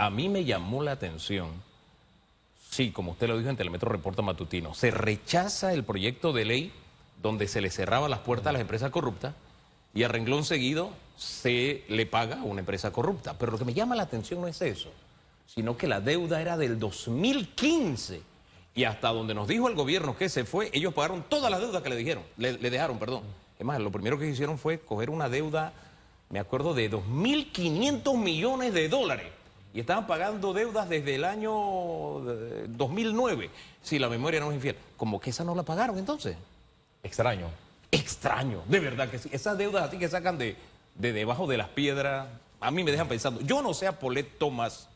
A mí me llamó la atención, sí, como usted lo dijo en Telemetro Reporta Matutino, se rechaza el proyecto de ley donde se le cerraba las puertas a las empresas corruptas y a renglón seguido se le paga a una empresa corrupta. Pero lo que me llama la atención no es eso, sino que la deuda era del 2015 y hasta donde nos dijo el gobierno que se fue, ellos pagaron todas las deudas que le dejaron, perdón. Es más, lo primero que hicieron fue coger una deuda, me acuerdo, de 2.500 millones de dólares. Y estaban pagando deudas desde el año 2009, si la memoria no es infiel. Como que esa no la pagaron entonces. Extraño. Extraño, de verdad que sí. Esas deudas así que sacan de debajo de las piedras, a mí me dejan pensando. Yo no sé a Paulette Thomas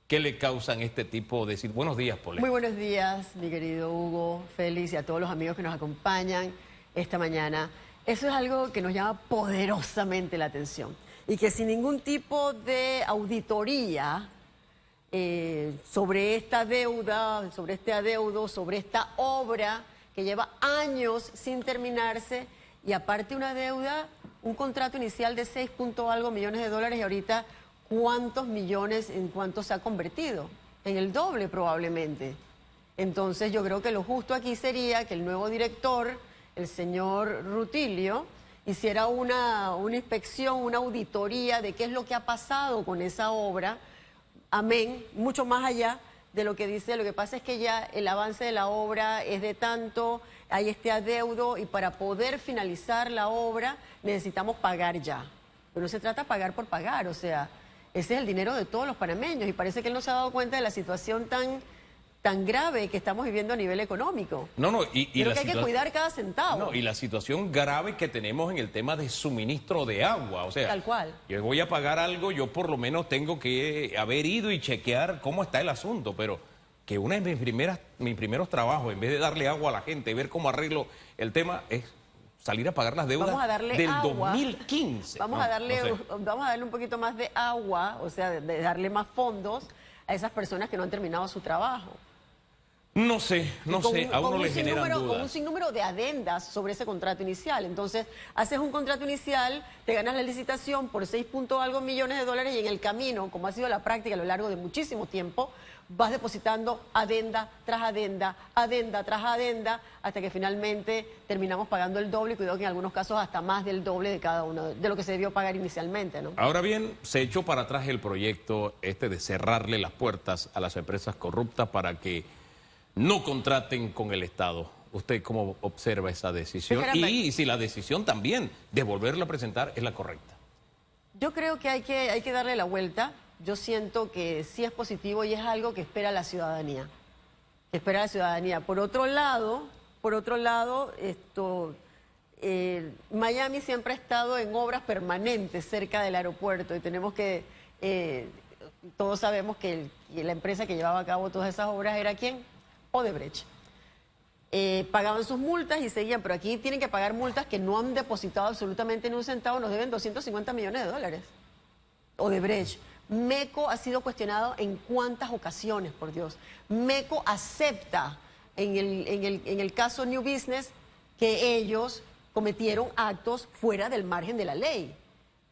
qué le causan este tipo de... Buenos días, Paulette. Muy buenos días, mi querido Hugo, Félix y a todos los amigos que nos acompañan esta mañana. Eso es algo que nos llama poderosamente la atención y que sin ningún tipo de auditoría sobre esta deuda, sobre este adeudo, sobre esta obra que lleva años sin terminarse y aparte una deuda, un contrato inicial de 6 punto algo millones de dólares y ahorita ¿cuántos millones en cuánto se ha convertido? En el doble probablemente. Entonces yo creo que lo justo aquí sería que el nuevo director, el señor Rutilio, hiciera una inspección, una auditoría de qué es lo que ha pasado con esa obra, amén, mucho más allá de lo que dice. Lo que pasa es que ya el avance de la obra es de tanto, hay este adeudo y para poder finalizar la obra necesitamos pagar ya. Pero no se trata de pagar por pagar, o sea, ese es el dinero de todos los panameños y parece que él no se ha dado cuenta de la situación tan grave que estamos viviendo a nivel económico. Creo que hay que cuidar cada centavo. No, y la situación grave que tenemos en el tema de suministro de agua, o sea, tal cual. Yo voy a pagar algo, yo por lo menos tengo que haber ido y chequear cómo está el asunto, pero que uno de mis primeros trabajos, en vez de darle agua a la gente y ver cómo arreglo el tema, es salir a pagar las deudas del agua. 2015. Vamos a darle un poquito más de agua, o sea, de darle más fondos a esas personas que no han terminado su trabajo. No sé, a uno le generan dudas. Con un sinnúmero de adendas sobre ese contrato inicial. Entonces, haces un contrato inicial, te ganas la licitación por 6 punto algo millones de dólares y en el camino, como ha sido la práctica a lo largo de muchísimo tiempo, vas depositando adenda tras adenda, adenda tras adenda, hasta que finalmente terminamos pagando el doble y cuidado que en algunos casos hasta más del doble de cada uno, de lo que se debió pagar inicialmente, ¿no? Ahora bien, se echó para atrás el proyecto de cerrarle las puertas a las empresas corruptas para que no contraten con el Estado. ¿Usted cómo observa esa decisión? Y si la decisión también de volverla a presentar es la correcta. Yo creo que hay que darle la vuelta. Yo siento que sí es positivo y es algo que espera la ciudadanía. Por otro lado, Miami siempre ha estado en obras permanentes cerca del aeropuerto y tenemos que, todos sabemos que la empresa que llevaba a cabo todas esas obras era ¿quién? Odebrecht. Pagaban sus multas y seguían, pero aquí tienen que pagar multas que no han depositado absolutamente ni un centavo, nos deben 250 millones de dólares. Odebrecht. MECO ha sido cuestionado en cuántas ocasiones, por Dios. MECO acepta en el caso New Business que ellos cometieron actos fuera del margen de la ley.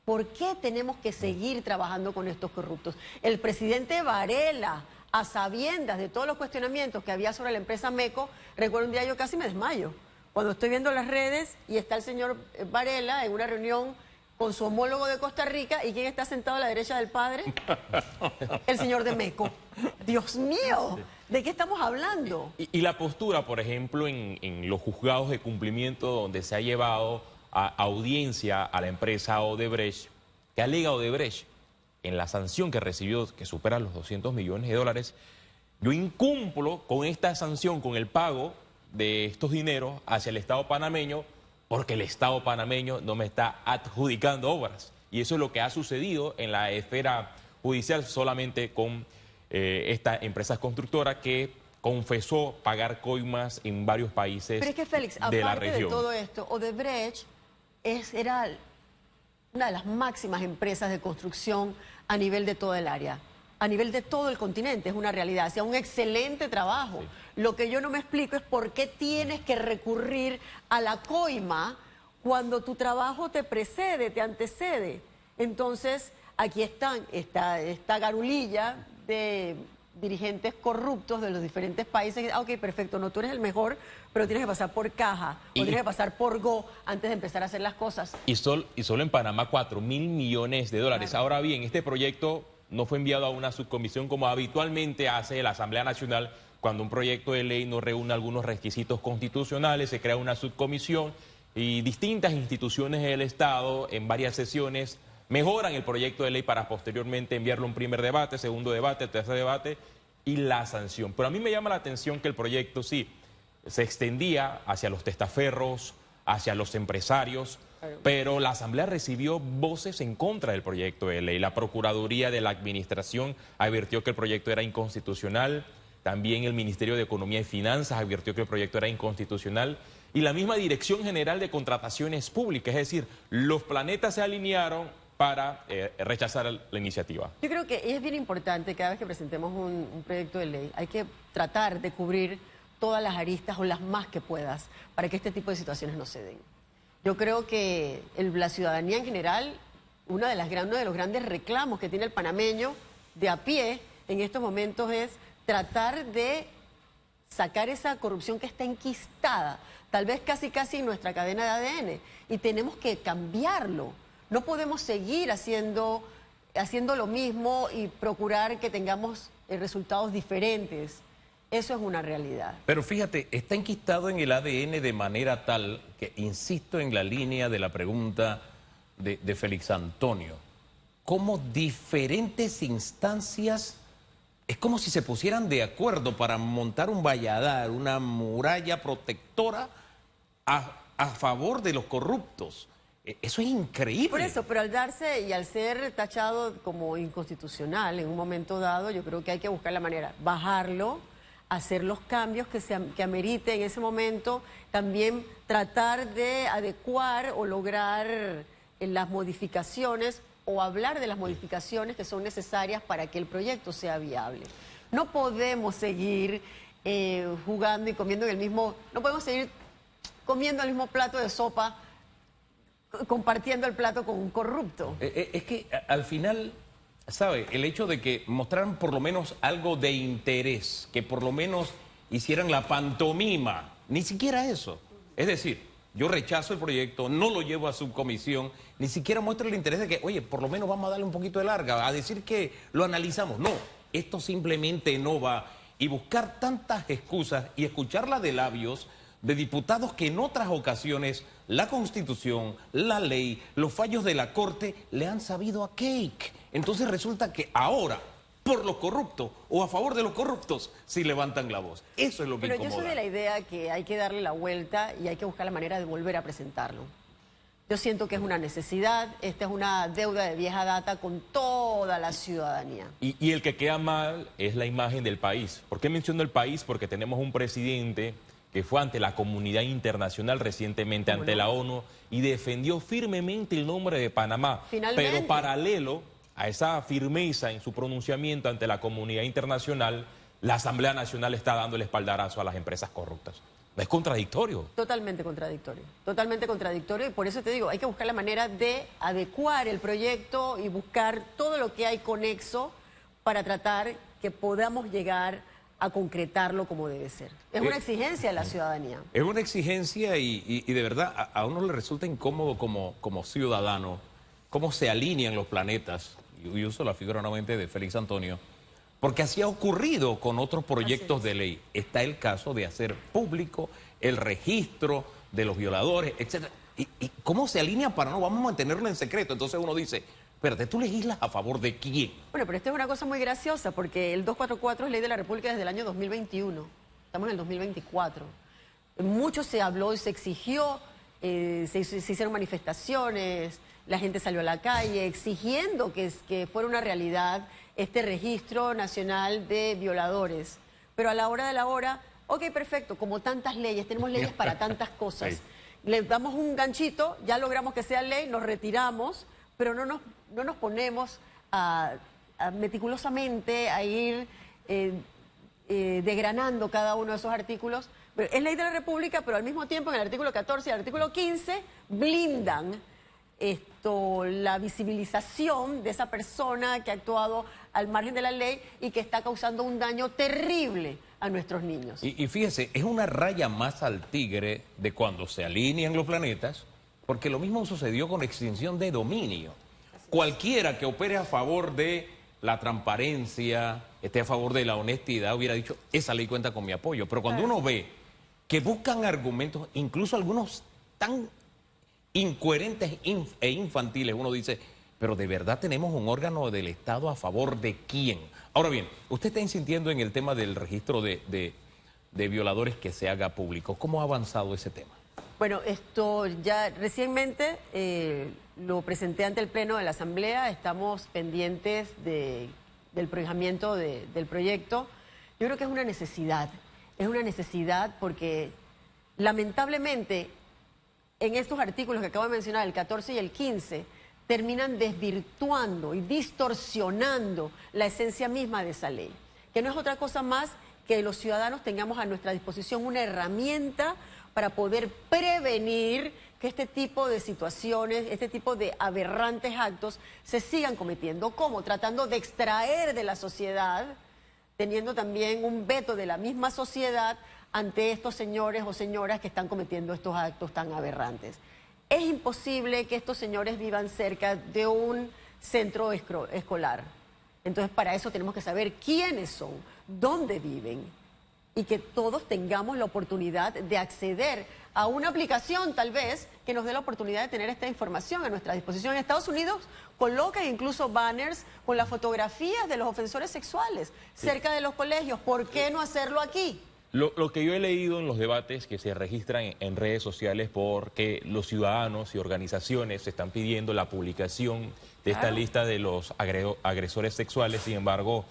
¿Por qué tenemos que seguir trabajando con estos corruptos? El presidente Varela, a sabiendas de todos los cuestionamientos que había sobre la empresa MECO, recuerdo un día yo casi me desmayo, cuando estoy viendo las redes y está el señor Varela en una reunión con su homólogo de Costa Rica, ¿y quién está sentado a la derecha del padre? El señor de MECO. Dios mío, ¿de qué estamos hablando? Y la postura, por ejemplo, en los juzgados de cumplimiento donde se ha llevado a audiencia a la empresa Odebrecht, que alega Odebrecht en la sanción que recibió, que supera los 200 millones de dólares, yo incumplo con esta sanción, con el pago de estos dineros hacia el Estado panameño, porque el Estado panameño no me está adjudicando obras. Y eso es lo que ha sucedido en la esfera judicial solamente con esta empresa constructora que confesó pagar coimas en varios países de la región. Pero es que, Félix, aparte de todo esto, Odebrecht era una de las máximas empresas de construcción a nivel de toda el área. A nivel de todo el continente, es una realidad. Hacía un excelente trabajo. Sí. Lo que yo no me explico es por qué tienes que recurrir a la coima cuando tu trabajo te precede, te antecede. Entonces, aquí están esta garulilla de dirigentes corruptos de los diferentes países. Ah, ok, perfecto, no, tú eres el mejor, pero tienes que pasar por caja, o tienes que pasar por Go antes de empezar a hacer las cosas. Y solo en Panamá 4.000 millones de dólares. Claro. Ahora bien, este proyecto no fue enviado a una subcomisión como habitualmente hace la Asamblea Nacional. Cuando un proyecto de ley no reúne algunos requisitos constitucionales, se crea una subcomisión y distintas instituciones del Estado en varias sesiones mejoran el proyecto de ley para posteriormente enviarlo a un primer debate, segundo debate, tercer debate y la sanción. Pero a mí me llama la atención que el proyecto sí se extendía hacia los testaferros, hacia los empresarios, pero la Asamblea recibió voces en contra del proyecto de ley. La Procuraduría de la Administración advirtió que el proyecto era inconstitucional, también el Ministerio de Economía y Finanzas advirtió que el proyecto era inconstitucional y la misma Dirección General de Contrataciones Públicas, es decir, los planetas se alinearon para rechazar la iniciativa. Yo creo que es bien importante cada vez que presentemos un proyecto de ley, hay que tratar de cubrir todas las aristas o las más que puedas para que este tipo de situaciones no se den. Yo creo que la ciudadanía en general, uno de los grandes reclamos que tiene el panameño de a pie en estos momentos es tratar de sacar esa corrupción que está enquistada, tal vez casi en nuestra cadena de ADN, y tenemos que cambiarlo. No podemos seguir haciendo lo mismo y procurar que tengamos resultados diferentes. Eso es una realidad. Pero fíjate, está enquistado en el ADN de manera tal que, insisto en la línea de la pregunta de Félix Antonio, cómo diferentes instancias, es como si se pusieran de acuerdo para montar un valladar, una muralla protectora a favor de los corruptos. Eso es increíble. Por eso, pero al darse y al ser tachado como inconstitucional en un momento dado, yo creo que hay que buscar la manera, bajarlo, hacer los cambios que amerite en ese momento, también tratar de adecuar o lograr las modificaciones o hablar de las modificaciones que son necesarias para que el proyecto sea viable. No podemos seguir jugando y comiendo no podemos seguir comiendo el mismo plato de sopa, compartiendo el plato con un corrupto. Es que al final, ¿sabe? El hecho de que mostraran por lo menos algo de interés, que por lo menos hicieran la pantomima, ni siquiera eso. Es decir, yo rechazo el proyecto, no lo llevo a subcomisión, ni siquiera muestra el interés de que, oye, por lo menos vamos a darle un poquito de larga, a decir que lo analizamos. No, esto simplemente no va. Y buscar tantas excusas y escucharla de labios de diputados que en otras ocasiones la Constitución, la ley, los fallos de la Corte le han sabido a cake. Entonces resulta que ahora, por los corruptos o a favor de los corruptos, sí levantan la voz. Eso es lo que Pero incomoda. yo soy de la idea que hay que darle la vuelta y hay que buscar la manera de volver a presentarlo. Yo siento que es una necesidad, esta es una deuda de vieja data con toda la ciudadanía. Y el que queda mal es la imagen del país. ¿Por qué menciono el país? Porque tenemos un presidente que fue ante la comunidad internacional recientemente, ante la ONU, y defendió firmemente el nombre de Panamá. Finalmente. Pero paralelo a esa firmeza en su pronunciamiento ante la comunidad internacional, la Asamblea Nacional está dando el espaldarazo a las empresas corruptas. ¿No es contradictorio? Totalmente contradictorio, y por eso te digo, hay que buscar la manera de adecuar el proyecto y buscar todo lo que hay conexo para tratar que podamos llegar a concretarlo como debe ser. Es una exigencia de la ciudadanía. Es una exigencia y de verdad a uno le resulta incómodo como ciudadano cómo se alinean los planetas, y uso la figura nuevamente de Félix Antonio, porque así ha ocurrido con otros proyectos de ley. Está el caso de hacer público el registro de los violadores, etc. ¿Y cómo se alinea para no vamos a mantenerlo en secreto? Entonces uno dice, espérate, ¿tú legislas a favor de quién? Bueno, pero esto es una cosa muy graciosa, porque el 244 es ley de la República desde el año 2021. Estamos en el 2024. Mucho se habló y se exigió, se hicieron manifestaciones, la gente salió a la calle exigiendo que fuera una realidad este registro nacional de violadores. Pero a la hora de la hora, ok, perfecto, como tantas leyes, tenemos leyes para tantas cosas. Sí. Le damos un ganchito, ya logramos que sea ley, nos retiramos, pero no nos ponemos a meticulosamente a ir desgranando cada uno de esos artículos. Pero es ley de la República, pero al mismo tiempo en el artículo 14 y el artículo 15 blindan la visibilización de esa persona que ha actuado al margen de la ley y que está causando un daño terrible a nuestros niños. Y fíjese, es una raya más al tigre de cuando se alinean los planetas, porque lo mismo sucedió con extinción de dominio. Cualquiera que opere a favor de la transparencia, esté a favor de la honestidad, hubiera dicho, esa ley cuenta con mi apoyo. Pero cuando uno ve que buscan argumentos, incluso algunos tan incoherentes e infantiles, uno dice, pero ¿de verdad tenemos un órgano del Estado a favor de quién? Ahora bien, usted está insistiendo en el tema del registro de violadores que se haga público. ¿Cómo ha avanzado ese tema? Bueno, esto ya recientemente lo presenté ante el Pleno de la Asamblea, estamos pendientes del prohijamiento del proyecto. Yo creo que es una necesidad porque lamentablemente en estos artículos que acabo de mencionar, el 14 y el 15, terminan desvirtuando y distorsionando la esencia misma de esa ley, que no es otra cosa más que los ciudadanos tengamos a nuestra disposición una herramienta para poder prevenir que este tipo de situaciones, este tipo de aberrantes actos se sigan cometiendo. ¿Cómo? Tratando de extraer de la sociedad, teniendo también un veto de la misma sociedad ante estos señores o señoras que están cometiendo estos actos tan aberrantes. Es imposible que estos señores vivan cerca de un centro escolar. Entonces, para eso tenemos que saber quiénes son, dónde viven y que todos tengamos la oportunidad de acceder a una aplicación, tal vez, que nos dé la oportunidad de tener esta información a nuestra disposición. En Estados Unidos colocan incluso banners con las fotografías de los ofensores sexuales cerca de los colegios. ¿Por qué no hacerlo aquí? Lo que yo he leído en los debates que se registran en redes sociales porque los ciudadanos y organizaciones están pidiendo la publicación de esta lista de los agresores sexuales, sin embargo,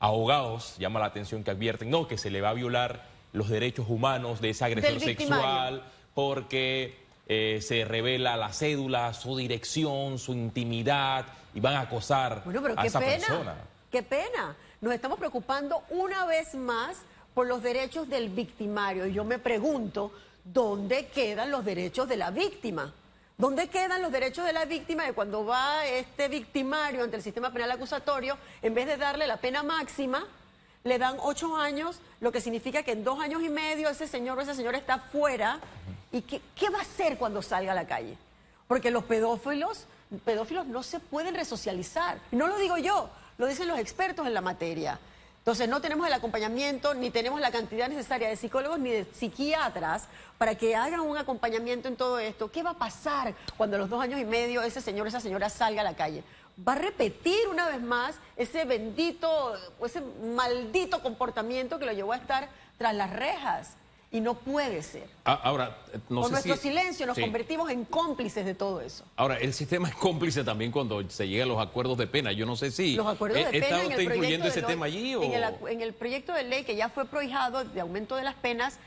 abogados llama la atención que advierten, no, que se le va a violar los derechos humanos de ese agresor sexual porque se revela la cédula, su dirección, su intimidad y van a acosar a esa persona. ¡Qué pena! Nos estamos preocupando una vez más por los derechos del victimario. Y yo me pregunto, ¿dónde quedan los derechos de la víctima? ¿Dónde quedan los derechos de la víctima de cuando va este victimario ante el sistema penal acusatorio, en vez de darle la pena máxima, le dan 8 años, lo que significa que en 2 años y medio ese señor o esa señora está fuera? ¿Y qué va a hacer cuando salga a la calle? Porque los pedófilos no se pueden resocializar. Y no lo digo yo, lo dicen los expertos en la materia. Entonces no tenemos el acompañamiento, ni tenemos la cantidad necesaria de psicólogos ni de psiquiatras para que hagan un acompañamiento en todo esto. ¿Qué va a pasar cuando a los 2 años y medio ese señor o esa señora salga a la calle? Va a repetir una vez más ese bendito, ese maldito comportamiento que lo llevó a estar tras las rejas. Y no puede ser. Ahora, no Con sé nuestro si... silencio nos convertimos en cómplices de todo eso. Ahora, el sistema es cómplice también cuando se llega a los acuerdos de pena. Yo no sé si... Los acuerdos de pena ¿Está en usted el incluyendo ese tema allí o...? En el proyecto de ley que ya fue prohijado de aumento de las penas,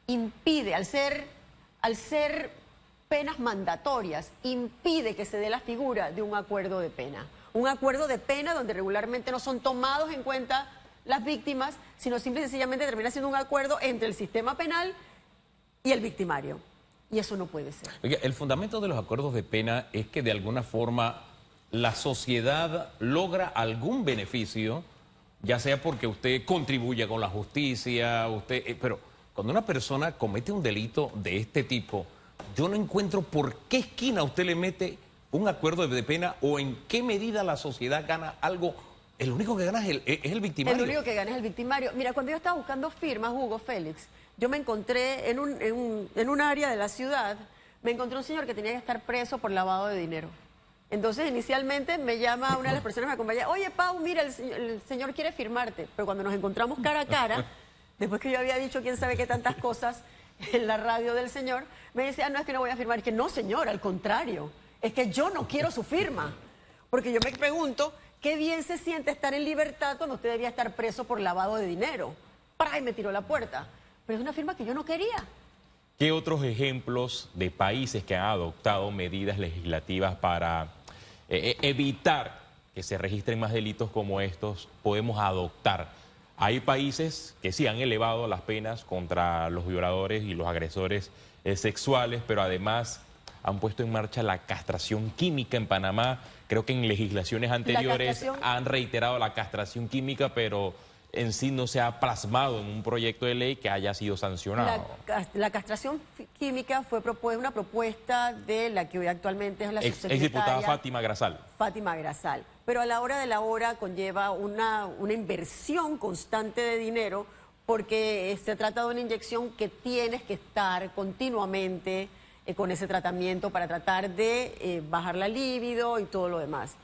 impide, al ser penas mandatorias, impide que se dé la figura de un acuerdo de pena. Un acuerdo de pena donde regularmente no son tomados en cuenta las víctimas, sino simple y sencillamente termina siendo un acuerdo entre el sistema penal y el victimario. Y eso no puede ser. Oiga, el fundamento de los acuerdos de pena es que de alguna forma la sociedad logra algún beneficio, ya sea porque usted contribuye con la justicia, pero cuando una persona comete un delito de este tipo, yo no encuentro por qué esquina usted le mete un acuerdo de pena o en qué medida la sociedad gana algo. El único que gana es el victimario. El único que gana es el victimario. Mira, cuando yo estaba buscando firmas, Hugo, Félix, yo me encontré en un área de la ciudad, me encontré un señor que tenía que estar preso por lavado de dinero. Entonces, inicialmente me llama una de las personas que me acompañaba, oye, Pau, mira, el señor quiere firmarte. Pero cuando nos encontramos cara a cara, después que yo había dicho quién sabe qué tantas cosas en la radio del señor, me decía, no, es que no voy a firmar. Es que no, señor, al contrario, es que yo no quiero su firma. Porque yo me pregunto, qué bien se siente estar en libertad cuando usted debía estar preso por lavado de dinero. ¡Pray! Me tiró la puerta. Pero es una firma que yo no quería. ¿Qué otros ejemplos de países que han adoptado medidas legislativas para evitar que se registren más delitos como estos podemos adoptar? Hay países que sí han elevado las penas contra los violadores y los agresores sexuales, pero además han puesto en marcha la castración química en Panamá. Creo que en legislaciones anteriores han reiterado la castración química, pero en sí no se ha plasmado en un proyecto de ley que haya sido sancionado. La castración química fue una propuesta de la que hoy actualmente es la subsecretaria exdiputada Fátima Grasal. Fátima Grasal. Pero a la hora de la hora conlleva una inversión constante de dinero porque se trata de una inyección que tienes que estar continuamente con ese tratamiento para tratar de bajar la libido y todo lo demás.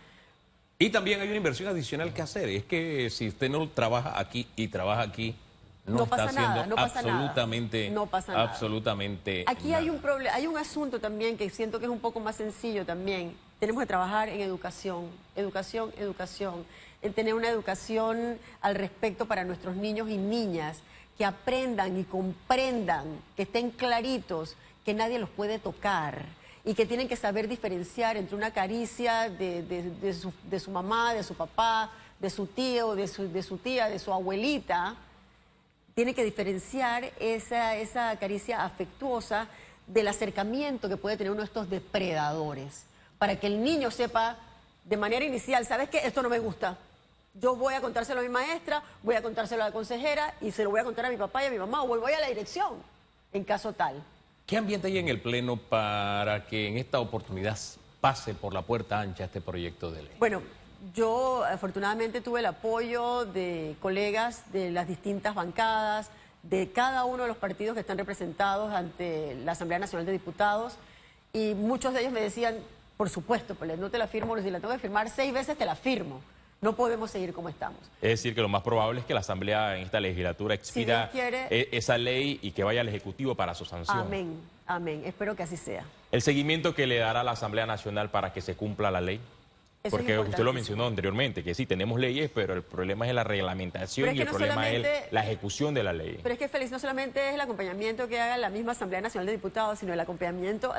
Y también hay una inversión adicional que hacer. Es que si usted no trabaja aquí y trabaja aquí, no está haciendo absolutamente nada. Absolutamente aquí nada. Hay un asunto también que siento que es un poco más sencillo también. Tenemos que trabajar en educación, en tener una educación al respecto para nuestros niños y niñas, que aprendan y comprendan, que estén claritos, que nadie los puede tocar y que tienen que saber diferenciar entre una caricia de su mamá, de su papá, de su tío, de su tía, de su abuelita. Tiene que diferenciar esa caricia afectuosa del acercamiento que puede tener uno de estos depredadores, para que el niño sepa de manera inicial, ¿sabes qué? Esto no me gusta. Yo voy a contárselo a mi maestra, voy a contárselo a la consejera y se lo voy a contar a mi papá y a mi mamá, o voy a la dirección, en caso tal. ¿Qué ambiente hay en el Pleno para que en esta oportunidad pase por la puerta ancha este proyecto de ley? Bueno, yo afortunadamente tuve el apoyo de colegas de las distintas bancadas, de cada uno de los partidos que están representados ante la Asamblea Nacional de Diputados, y muchos de ellos me decían, por supuesto, pues no te la firmo, si la tengo que firmar 6 veces te la firmo. No podemos seguir como estamos. Es decir, que lo más probable es que la Asamblea en esta legislatura expida esa ley y que vaya al Ejecutivo para su sanción. Amén, amén. Espero que así sea. ¿El seguimiento que le dará la Asamblea Nacional para que se cumpla la ley? Eso porque usted lo mencionó anteriormente, que sí, tenemos leyes, pero el problema es la reglamentación y el problema es la ejecución de la ley. Pero es que, Félix, no solamente es el acompañamiento que haga la misma Asamblea Nacional de Diputados, sino el acompañamiento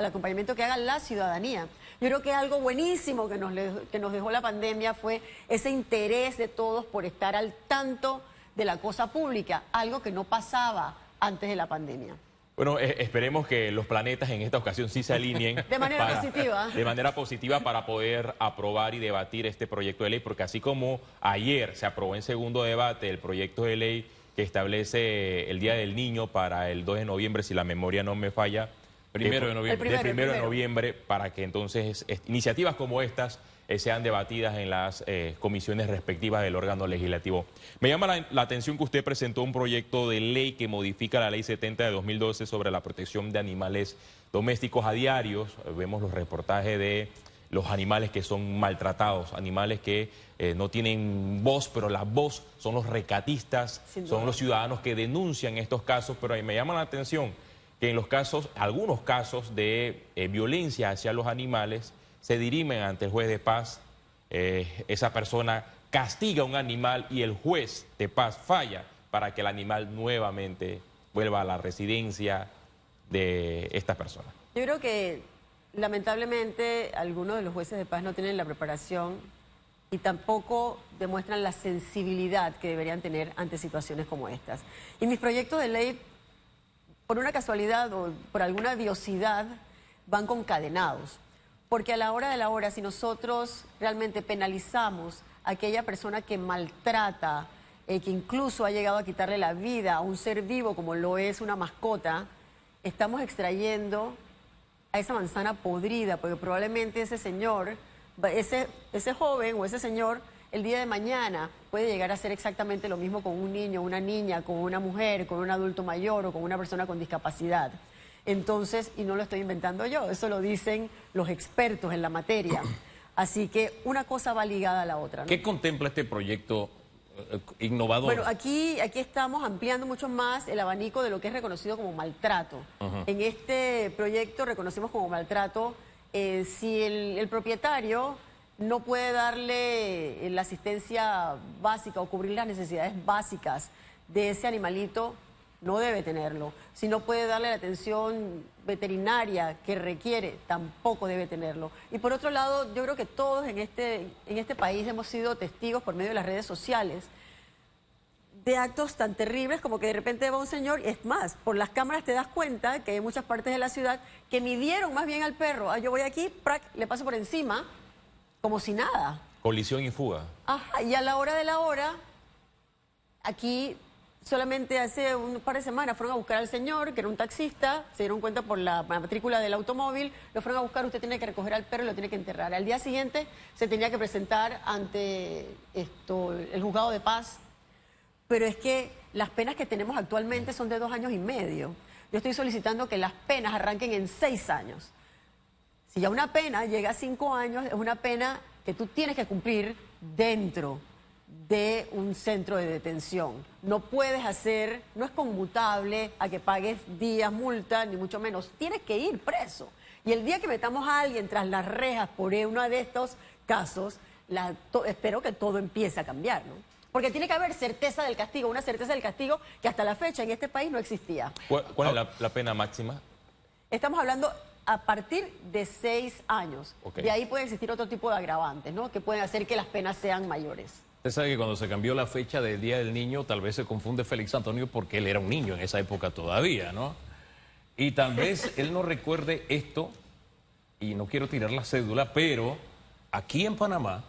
que haga la ciudadanía. Yo creo que algo buenísimo que nos dejó la pandemia fue ese interés de todos por estar al tanto de la cosa pública, algo que no pasaba antes de la pandemia. Bueno, esperemos que los planetas en esta ocasión sí se alineen. De manera positiva. De manera positiva para poder aprobar y debatir este proyecto de ley, porque así como ayer se aprobó en segundo debate el proyecto de ley que establece el Día del Niño para el 2 de noviembre, si la memoria no me falla. Primero de noviembre. El primero de noviembre, para que entonces iniciativas como estas sean debatidas en las comisiones respectivas del órgano legislativo. Me llama la atención que usted presentó un proyecto de ley que modifica la Ley 70 de 2012 sobre la protección de animales domésticos a diarios. Vemos los reportajes de los animales que son maltratados, animales que no tienen voz, pero la voz son los rescatistas, son los ciudadanos que denuncian estos casos, pero ahí me llama la atención que en los casos, algunos casos de violencia hacia los animales, se dirimen ante el juez de paz, esa persona castiga a un animal y el juez de paz falla para que el animal nuevamente vuelva a la residencia de esta persona. Yo creo que lamentablemente algunos de los jueces de paz no tienen la preparación y tampoco demuestran la sensibilidad que deberían tener ante situaciones como estas. Y mis proyectos de ley, por una casualidad o por alguna diosidad, van concadenados. Porque a la hora de la hora, si nosotros realmente penalizamos a aquella persona que maltrata, que incluso ha llegado a quitarle la vida a un ser vivo como lo es una mascota, estamos extrayendo a esa manzana podrida, porque probablemente ese señor, ese joven o ese señor, el día de mañana puede llegar a hacer exactamente lo mismo con un niño, una niña, con una mujer, con un adulto mayor o con una persona con discapacidad. Entonces, y no lo estoy inventando yo, eso lo dicen los expertos en la materia. Así que una cosa va ligada a la otra, ¿no? ¿Qué contempla este proyecto innovador? Bueno, aquí estamos ampliando mucho más el abanico de lo que es reconocido como maltrato. En este proyecto reconocemos como maltrato si el propietario no puede darle la asistencia básica o cubrir las necesidades básicas de ese animalito, no debe tenerlo. Si no puede darle la atención veterinaria que requiere, tampoco debe tenerlo. Y por otro lado, yo creo que todos en este país hemos sido testigos por medio de las redes sociales de actos tan terribles como que de repente va un señor, y es más, por las cámaras te das cuenta que hay muchas partes de la ciudad que midieron más bien al perro. Ah, yo voy aquí, ¡prac!, le paso por encima, como si nada. Colisión y fuga. Ajá, y a la hora de la hora, aquí solamente hace un par de semanas fueron a buscar al señor, que era un taxista, se dieron cuenta por la matrícula del automóvil, lo fueron a buscar, usted tiene que recoger al perro y lo tiene que enterrar. Al día siguiente se tenía que presentar ante el juzgado de paz. Pero es que las penas que tenemos actualmente son de 2 años y medio. Yo estoy solicitando que las penas arranquen en 6 años. Si ya una pena llega a 5 años, es una pena que tú tienes que cumplir dentro de un centro de detención. No puedes hacer, no es conmutable a que pagues días, multa, ni mucho menos. Tienes que ir preso. Y el día que metamos a alguien tras las rejas por uno de estos casos, espero que todo empiece a cambiar, ¿no? Porque tiene que haber certeza del castigo, una certeza del castigo que hasta la fecha en este país no existía. ¿Cuál es la pena máxima? Estamos hablando a partir de 6 años. Okay. De ahí puede existir otro tipo de agravantes, ¿no?, que pueden hacer que las penas sean mayores. Usted sabe que cuando se cambió la fecha del Día del Niño, tal vez se confunde Félix Antonio porque él era un niño en esa época todavía, ¿no? Y tal vez él no recuerde esto, y no quiero tirar la cédula, pero aquí en Panamá,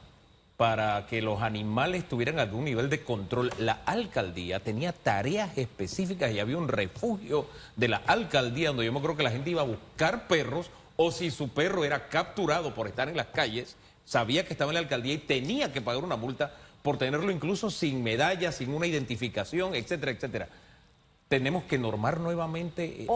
para que los animales tuvieran algún nivel de control, la alcaldía tenía tareas específicas y había un refugio de la alcaldía donde yo me creo que la gente iba a buscar perros, o si su perro era capturado por estar en las calles, sabía que estaba en la alcaldía y tenía que pagar una multa por tenerlo incluso sin medalla, sin una identificación, etcétera, etcétera. Tenemos que normar nuevamente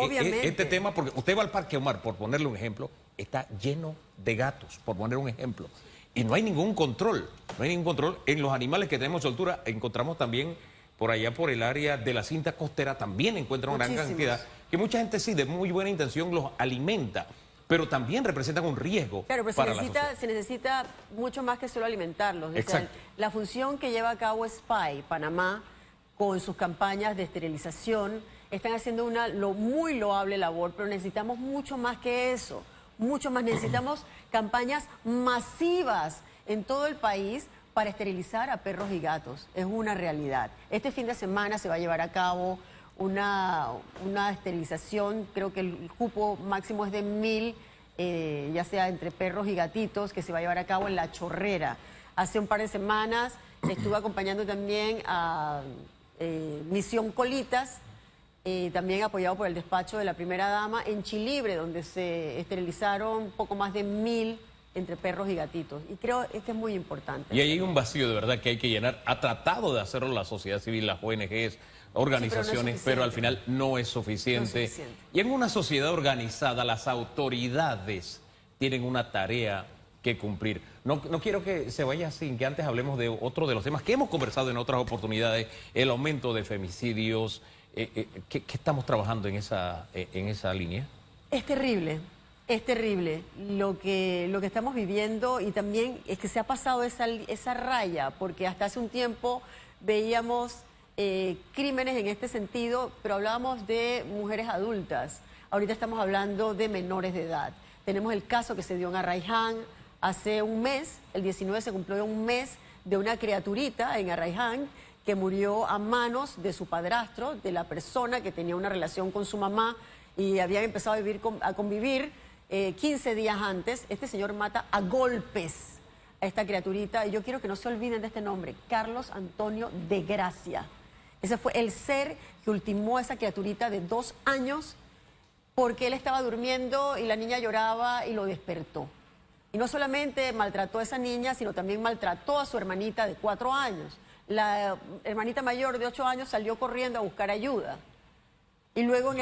este tema, porque usted va al Parque Omar, por ponerle un ejemplo, está lleno de gatos, por poner un ejemplo. Y no hay ningún control, no hay ningún control. En los animales que tenemos soltura, encontramos también por allá por el área de la cinta costera, también encuentran una gran cantidad, que mucha gente sí, de muy buena intención, los alimenta, pero también representan un riesgo. Claro, pero para la sociedad. se necesita mucho más que solo alimentarlos. O sea, la función que lleva a cabo SPY Panamá con sus campañas de esterilización, están haciendo una muy loable labor, pero necesitamos mucho más que eso. Mucho más, necesitamos campañas masivas en todo el país para esterilizar a perros y gatos. Es una realidad. Este fin de semana se va a llevar a cabo una esterilización, creo que el cupo máximo es de 1000, ya sea entre perros y gatitos, que se va a llevar a cabo en La Chorrera. Hace un par de semanas estuve acompañando también a Misión Colitas, también apoyado por el despacho de la primera dama, en Chilibre, donde se esterilizaron poco más de 1000 entre perros y gatitos. Y creo que es muy importante. Y ahí hay un vacío de verdad que hay que llenar. Ha tratado de hacerlo la sociedad civil, las ONGs, organizaciones, pero al final no es suficiente. Y en una sociedad organizada, las autoridades tienen una tarea que cumplir. No quiero que se vaya sin que antes hablemos de otro de los temas que hemos conversado en otras oportunidades, el aumento de femicidios. ¿Qué estamos trabajando en esa línea? Es terrible lo que estamos viviendo, y también es que se ha pasado esa raya, porque hasta hace un tiempo veíamos crímenes en este sentido, pero hablábamos de mujeres adultas. Ahorita estamos hablando de menores de edad. Tenemos el caso que se dio en Arraiján hace un mes, el 19 se cumplió un mes, de una criaturita en Arraiján que murió a manos de su padrastro, de la persona que tenía una relación con su mamá y habían empezado a convivir 15 días antes. Este señor mata a golpes a esta criaturita, y yo quiero que no se olviden de este nombre, Carlos Antonio de Gracia. Ese fue el ser que ultimó a esa criaturita de 2 años, porque él estaba durmiendo y la niña lloraba y lo despertó. Y no solamente maltrató a esa niña, sino también maltrató a su hermanita de 4 años. La hermanita mayor de 8 años salió corriendo a buscar ayuda. Y luego en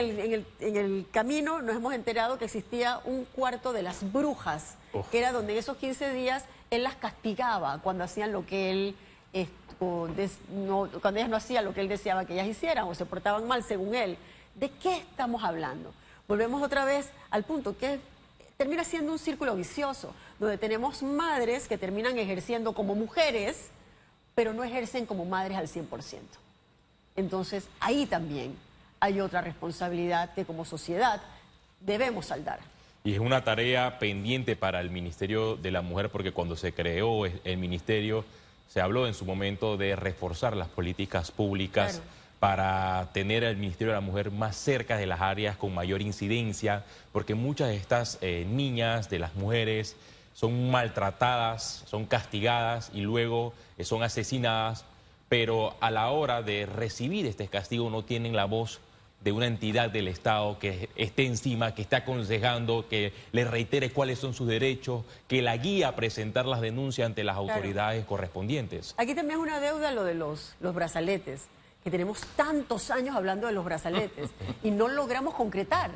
el camino nos hemos enterado que existía un cuarto de las brujas, que era donde en esos 15 días él las castigaba cuando hacían lo que él, cuando ellas no hacían lo que él deseaba que ellas hicieran o se portaban mal según él. ¿De qué estamos hablando? Volvemos otra vez al punto que termina siendo un círculo vicioso, donde tenemos madres que terminan ejerciendo como mujeres, pero no ejercen como madres al 100%. Entonces, ahí también hay otra responsabilidad que como sociedad debemos saldar. Y es una tarea pendiente para el Ministerio de la Mujer, porque cuando se creó el ministerio se habló en su momento de reforzar las políticas públicas para tener al Ministerio de la Mujer más cerca de las áreas con mayor incidencia, porque muchas de estas niñas, de las mujeres, son maltratadas, son castigadas y luego son asesinadas, pero a la hora de recibir este castigo no tienen la voz de una entidad del Estado que esté encima, que esté aconsejando, que le reitere cuáles son sus derechos, que la guíe a presentar las denuncias ante las autoridades correspondientes. Aquí también es una deuda lo de los brazaletes, que tenemos tantos años hablando de los brazaletes y no logramos concretar.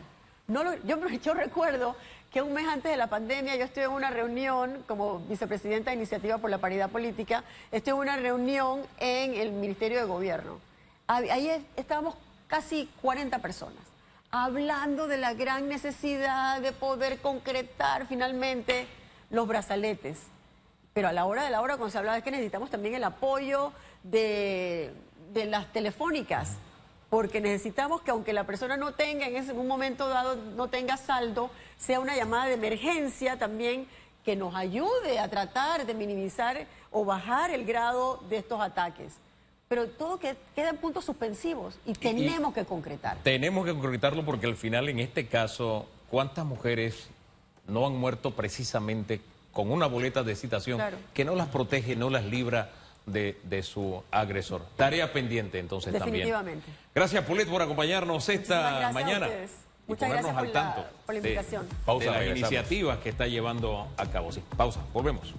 Yo recuerdo que un mes antes de la pandemia yo estuve en una reunión como vicepresidenta de Iniciativa por la Paridad Política, estuve en una reunión en el Ministerio de Gobierno. Ahí estábamos casi 40 personas, hablando de la gran necesidad de poder concretar finalmente los brazaletes. Pero a la hora de la hora, cuando se hablaba, es que necesitamos también el apoyo de las telefónicas, porque necesitamos que aunque la persona no tenga, en un momento dado, no tenga saldo, sea una llamada de emergencia también que nos ayude a tratar de minimizar o bajar el grado de estos ataques. Pero todo queda en puntos suspensivos y tenemos que concretar. Tenemos que concretarlo porque al final, en este caso, ¿cuántas mujeres no han muerto precisamente con una boleta de citación que no las protege, no las libra de su agresor? Tarea pendiente entonces Definitivamente. también. Gracias, Paulette, por acompañarnos esta mañana. Muchas gracias por la invitación. De las iniciativas que está llevando a cabo. Sí, pausa, volvemos.